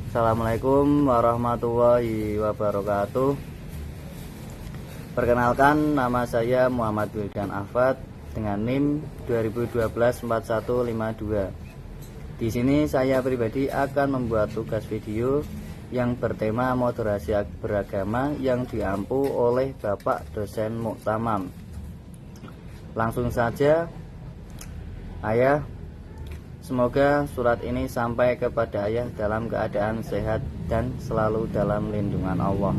Assalamualaikum warahmatullahi wabarakatuh. Perkenalkan, nama saya Muhammad Wildan Ahfad dengan NIM 20124152. Di sini saya pribadi akan membuat tugas video yang bertema moderasi beragama yang diampu oleh Bapak Dosen Muktamam. Langsung saja, Ayah, semoga surat ini sampai kepada Ayah dalam keadaan sehat dan selalu dalam lindungan Allah.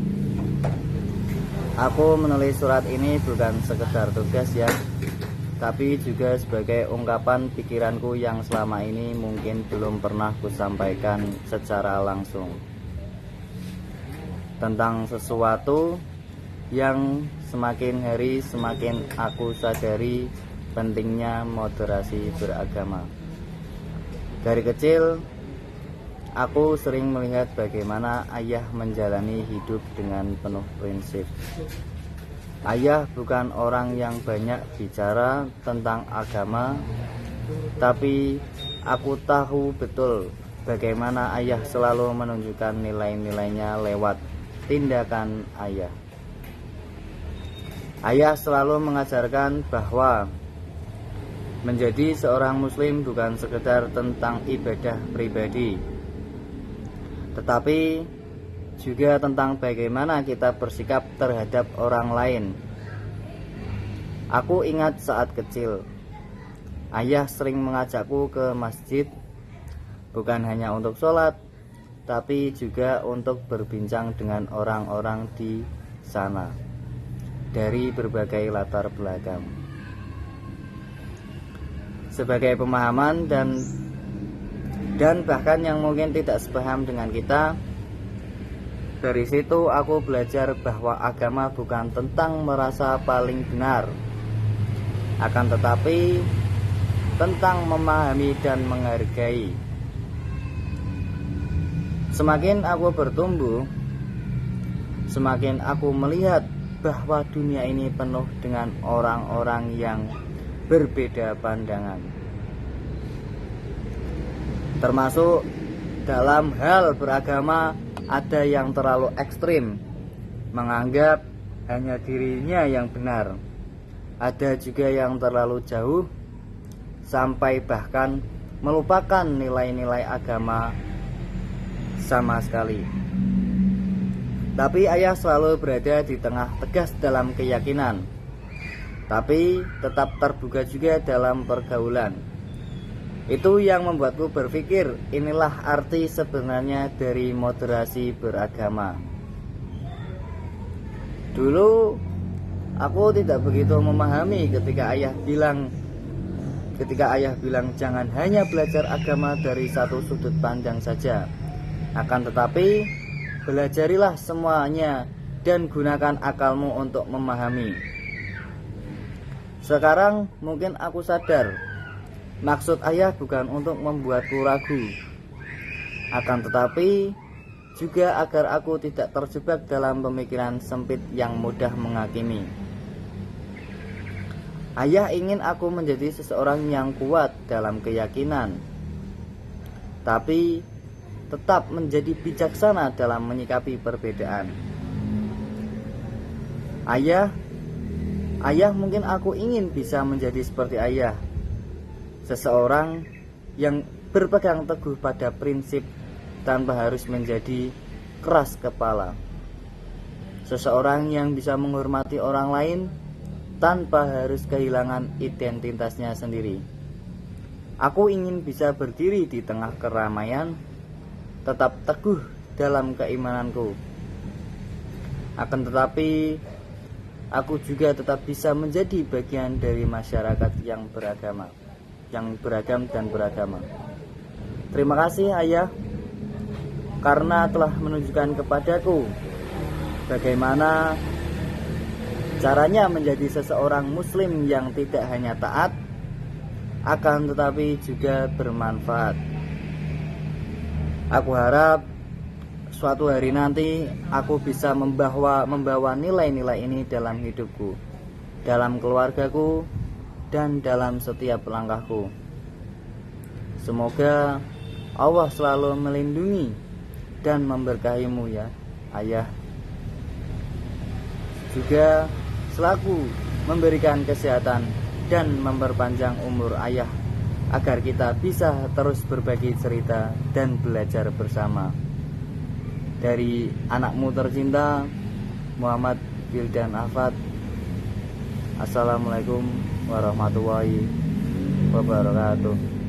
Aku menulis surat ini bukan sekedar tugas ya, tapi juga sebagai ungkapan pikiranku yang selama ini mungkin belum pernah kusampaikan secara langsung, tentang sesuatu yang semakin hari semakin aku sadari pentingnya moderasi beragama. Dari kecil, aku sering melihat bagaimana Ayah menjalani hidup dengan penuh prinsip. Ayah bukan orang yang banyak bicara tentang agama, tapi aku tahu betul bagaimana Ayah selalu menunjukkan nilai-nilainya lewat tindakan Ayah. Ayah selalu mengajarkan bahwa menjadi seorang muslim bukan sekedar tentang ibadah pribadi, tetapi juga tentang bagaimana kita bersikap terhadap orang lain. Aku ingat saat kecil, Ayah sering mengajakku ke masjid, bukan hanya untuk sholat, tapi juga untuk berbincang dengan orang-orang di sana dari berbagai latar belakang. Sebagai pemahaman dan bahkan yang mungkin tidak sepaham dengan kita, dari situ aku belajar bahwa agama bukan tentang merasa paling benar, akan tetapi tentang memahami dan menghargai. Semakin aku bertumbuh, semakin aku melihat bahwa dunia ini penuh dengan orang-orang yang berbeda pandangan, termasuk dalam hal beragama. Ada yang terlalu ekstrim, menganggap hanya dirinya yang benar. Ada juga yang terlalu jauh, sampai bahkan melupakan nilai-nilai agama sama sekali. Tapi Ayah selalu berada di tengah, tegas dalam keyakinan, tapi tetap terbuka juga dalam pergaulan. Itu yang membuatku berpikir, inilah arti sebenarnya dari moderasi beragama. Dulu aku tidak begitu memahami ketika Ayah bilang jangan hanya belajar agama dari satu sudut pandang saja, akan tetapi belajarilah semuanya dan gunakan akalmu untuk memahami. Sekarang mungkin aku sadar, maksud Ayah bukan untuk membuatku ragu, akan tetapi juga agar aku tidak terjebak dalam pemikiran sempit yang mudah menghakimi. Ayah ingin aku menjadi seseorang yang kuat dalam keyakinan, tapi tetap menjadi bijaksana dalam menyikapi perbedaan. Ayah mungkin aku ingin bisa menjadi seperti Ayah, seseorang yang berpegang teguh pada prinsip tanpa harus menjadi keras kepala, seseorang yang bisa menghormati orang lain tanpa harus kehilangan identitasnya sendiri. Aku ingin bisa berdiri di tengah keramaian, tetap teguh dalam keimananku, akan tetapi aku juga tetap bisa menjadi bagian dari masyarakat yang beragam dan beragama. Terima kasih Ayah, karena telah menunjukkan kepadaku bagaimana caranya menjadi seseorang muslim yang tidak hanya taat, akan tetapi juga bermanfaat. Aku harap suatu hari nanti aku bisa membawa nilai-nilai ini dalam hidupku, dalam keluargaku, dan dalam setiap langkahku. Semoga Allah selalu melindungi dan memberkahimu ya Ayah. Juga selaku memberikan kesehatan dan memperpanjang umur Ayah, agar kita bisa terus berbagi cerita dan belajar bersama. Dari anakmu tercinta, Muhammad Wildan Ahfad. Assalamualaikum warahmatullahi wabarakatuh.